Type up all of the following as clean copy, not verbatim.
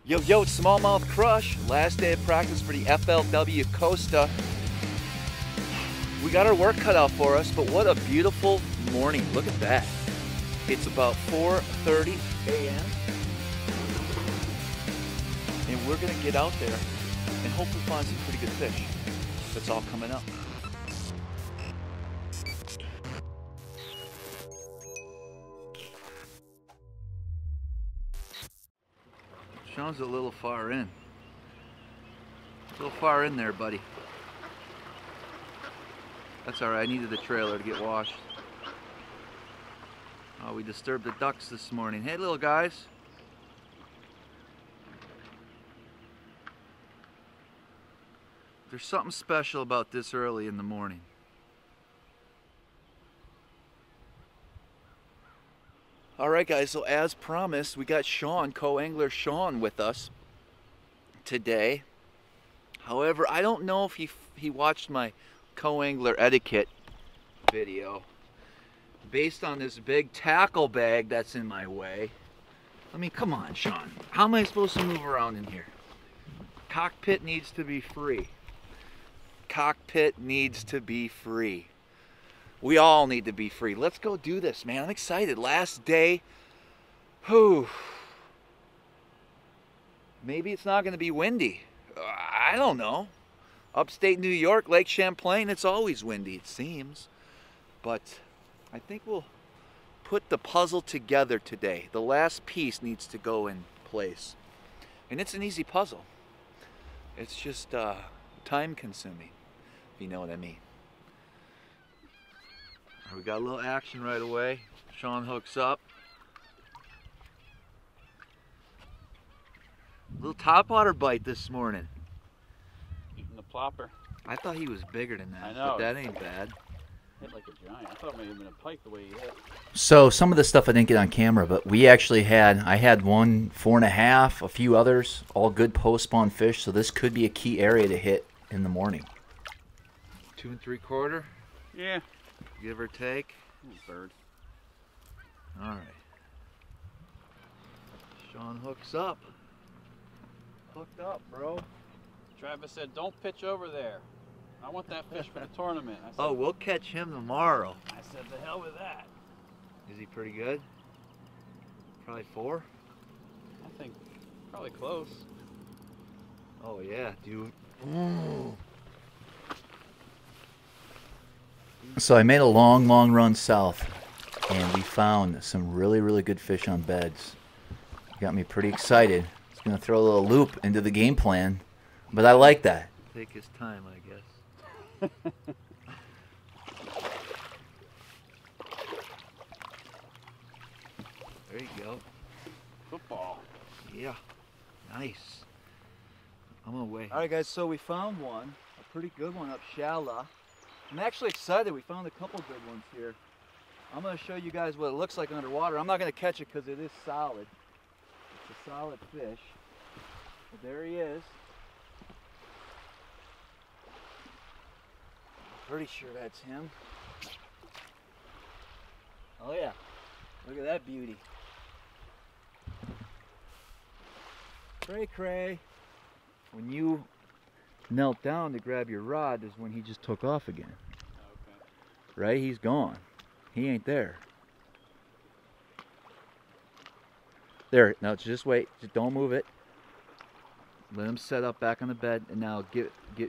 Yo, it's SmallmouthCrush. Last day of practice for the FLW Costa. We got our work cut out for us, but what a beautiful morning. Look at that. It's about 4:30 a.m. and we're gonna get out there and hopefully find some pretty good fish. That's all coming up. Sean's a little far in. A little far in there, buddy. That's all right, I needed the trailer to get washed. Oh, we disturbed the ducks this morning. Hey, little guys. There's something special about this early in the morning. Alright guys, so as promised, we got Sean, co-angler Sean, with us today. However, I don't know if he watched my co-angler etiquette video. Based on this big tackle bag that's in my way. I mean, come on, Sean. How am I supposed to move around in here? Cockpit needs to be free. Cockpit needs to be free. We all need to be free. Let's go do this, man. I'm excited. Last day. Whew. Maybe it's not going to be windy. I don't know. Upstate New York, Lake Champlain, it's always windy, it seems. But I think we'll put the puzzle together today. The last piece needs to go in place. And it's an easy puzzle. It's just time consuming, if you know what I mean. We got a little action right away. Sean hooks up. Little topwater bite this morning. Eating the plopper. I thought he was bigger than that, I know. but that ain't bad. Hit like a giant. I thought it might have been a pike the way he hit. So some of the stuff I didn't get on camera, but we actually I had one 4.5, a few others, all good post-spawn fish, so this could be a key area to hit in the morning. 2 3/4? Yeah. Give or take. Bird. All right. Sean hooks up. Hooked up, bro. Travis said, "Don't pitch over there. I want that fish for the tournament." I said, Oh, we'll catch him tomorrow. I said, "The hell with that." Is he pretty good? Probably 4? I think probably close. Oh yeah, dude. Ooh. So I made a long run south, and we found some really good fish on beds. Got me pretty excited. It's gonna throw a little loop into the game plan, but I like that. Take his time, I guess. There you go. Football. Yeah, nice. I'm gonna wait. All right, guys. So we found one, a pretty good one up shallow. I'm actually excited. We found a couple good ones here. I'm gonna show you guys what it looks like underwater. I'm not gonna catch it because it is solid. It's a solid fish. But there he is. I'm pretty sure that's him. Oh yeah. Look at that beauty. Cray. When you knelt down to grab your rod is when he just took off again. Okay. Right? He's gone. He ain't there. There. Now just wait. Just don't move it. Let him set up back on the bed, and now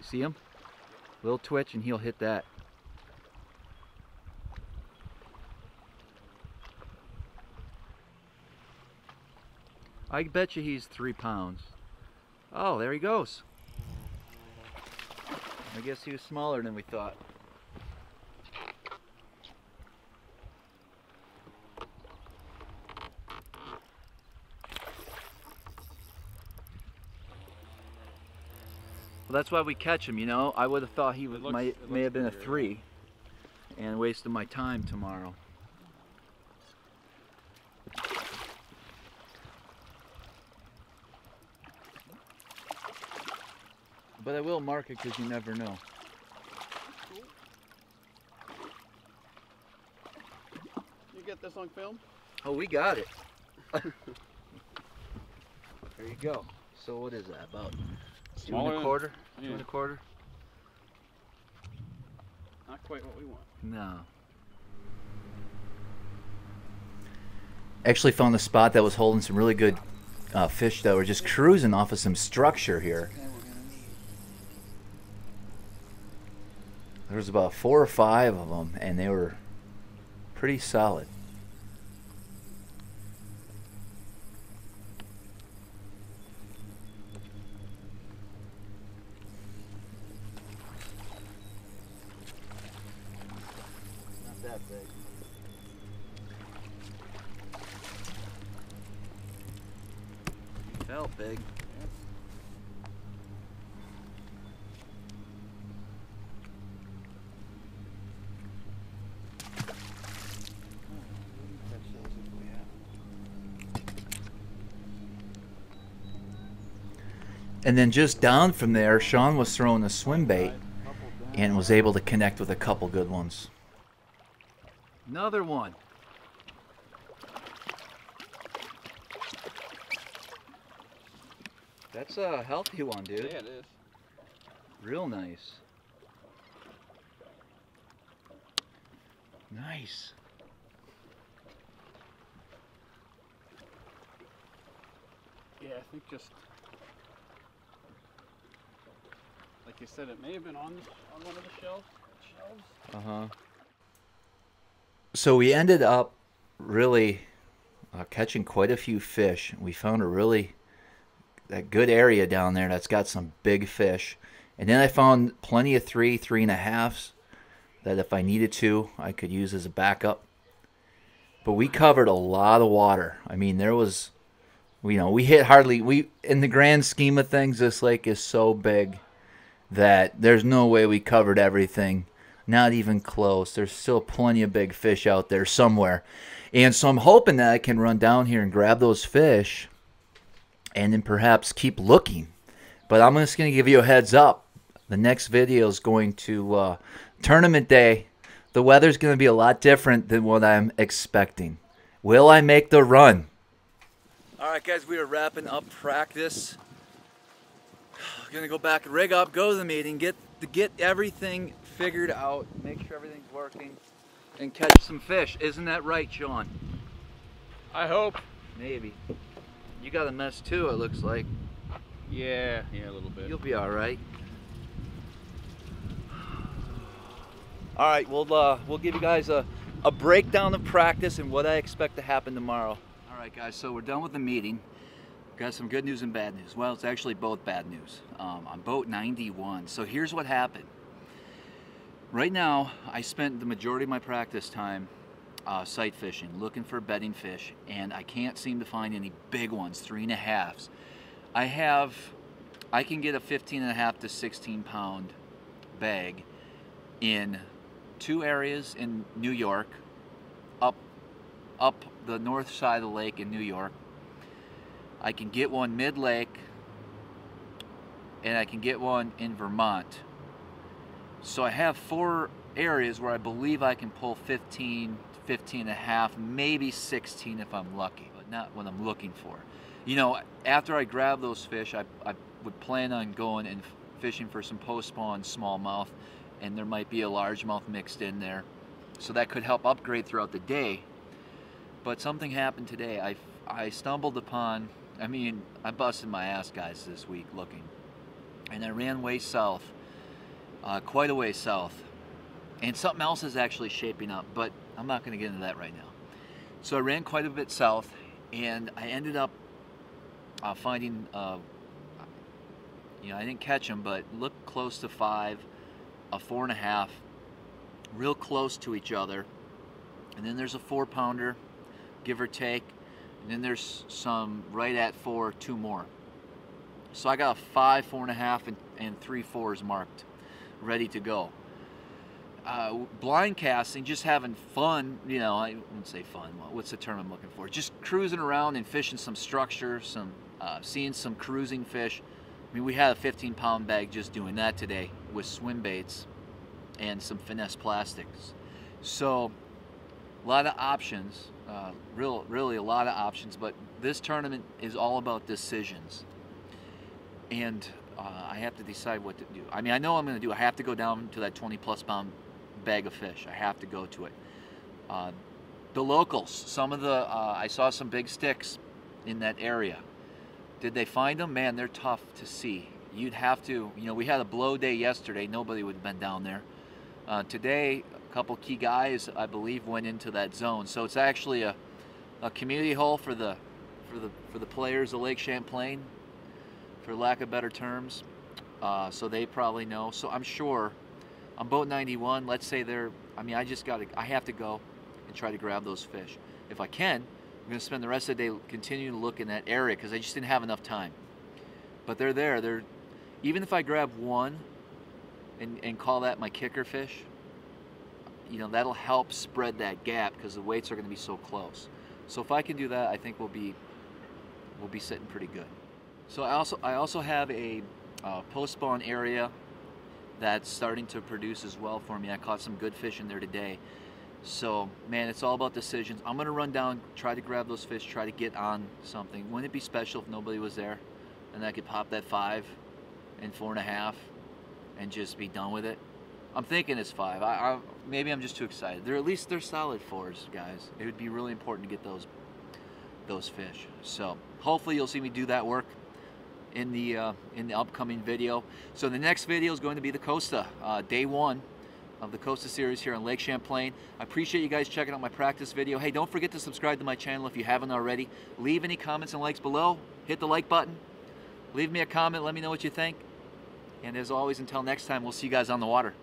see him? Little twitch and he'll hit that. I bet you he's 3 pounds. Oh, there he goes. I guess he was smaller than we thought. Well, that's why we catch him, you know. I would have thought he may have been a 3 and wasted my time tomorrow. But I will mark it because you never know. You get this on film? Oh, we got it. There you go. So what is that, about Smaller 2 1/4? yeah. 2 1/4? Not quite what we want. No. Actually found a spot that was holding some really good fish that were just cruising off of some structure here. There was about 4 or 5 of them, and they were pretty solid. Not that big. Felt big. And then just down from there, Sean was throwing a swim bait and was able to connect with a couple good ones. Another one. That's a healthy one, dude. Yeah, it is. Real nice. Nice. Yeah, I think just like you said, it may have been on one of the shelves. Uh-huh. So we ended up really catching quite a few fish. We found that good area down there that's got some big fish. And then I found plenty of 3, 3.5s that if I needed to, I could use as a backup. But we covered a lot of water. I mean, there was, we hit in the grand scheme of things, this lake is so big that there's no way we covered everything. Not even close. There's still plenty of big fish out there somewhere. And so I'm hoping that I can run down here and grab those fish and then perhaps keep looking. But I'm just going to give you a heads up. The next video is going to tournament day. The weather's going to be a lot different than what I'm expecting. Will I make the run? All right, guys, we are wrapping up practice. Gonna go back and rig up, go to the meeting, get everything figured out, make sure everything's working, and catch some fish. Isn't that right, Sean? I hope. Maybe. You got a mess too, it looks like. Yeah, a little bit. You'll be all right. All right, we'll give you guys a breakdown of practice and what I expect to happen tomorrow. All right, guys, so we're done with the meeting. Got some good news and bad news. Well, it's actually both bad news. On boat 91. So here's what happened. Right now, I spent the majority of my practice time sight fishing, looking for bedding fish, and I can't seem to find any big ones, 3.5s. I can get a 15.5 to 16 pound bag in 2 areas in New York, up the north side of the lake in New York. I can get one mid-lake, and I can get one in Vermont. So I have 4 areas where I believe I can pull 15, 15.5, maybe 16 if I'm lucky, but not what I'm looking for. After I grab those fish, I would plan on going and fishing for some post-spawn smallmouth, and there might be a largemouth mixed in there. So that could help upgrade throughout the day. But something happened today. I stumbled upon, I busted my ass, guys, this week looking. And I ran way south, quite a way south. And something else is actually shaping up, but I'm not going to get into that right now. So I ran quite a bit south, and I ended up finding, I didn't catch them, but looked close to 5, a 4.5, real close to each other. And then there's a 4-pounder, give or take. And then there's some right at 4, 2 more. So I got a 5, 4.5, and 3 4s marked, ready to go. Blind casting, just having fun, I wouldn't say fun, what's the term I'm looking for? Just cruising around and fishing some structure, seeing some cruising fish. We had a 15-pound bag just doing that today with swim baits and some finesse plastics. So a lot of options, really a lot of options, but this tournament is all about decisions. and I have to decide what to do. I mean, I know what I'm going to do. I have to go down to that 20+ pound bag of fish. I have to go to it. The locals, some of the, I saw some big sticks in that area. Did they find them? Man, they're tough to see. You'd have to, you know, we had a blow day yesterday. Nobody would have been down there. Today, a couple key guys, I believe, went into that zone. So it's actually a community hole for the players of Lake Champlain, for lack of better terms. So they probably know. So I'm sure on boat 91, let's say they're, I mean, I have to go and try to grab those fish. If I can, I'm going to spend the rest of the day continuing to look in that area because I just didn't have enough time. But they're there. Even if I grab one and call that my kicker fish, you know, that'll help spread that gap because the weights are going to be so close. So if I can do that, I think we'll be sitting pretty good. So I also have a post-spawn area that's starting to produce as well for me. I caught some good fish in there today. So, man, it's all about decisions. I'm going to run down, try to grab those fish, try to get on something. Wouldn't it be special if nobody was there and I could pop that 5 and 4.5 and just be done with it? I'm thinking it's 5. Maybe I'm just too excited. They're solid 4s, guys. It would be really important to get those fish. So hopefully you'll see me do that work in the upcoming video. So the next video is going to be the Costa, day 1 of the Costa Series here on Lake Champlain. I appreciate you guys checking out my practice video. Hey, don't forget to subscribe to my channel if you haven't already. Leave any comments and likes below. Hit the like button. Leave me a comment. Let me know what you think. And as always, until next time, we'll see you guys on the water.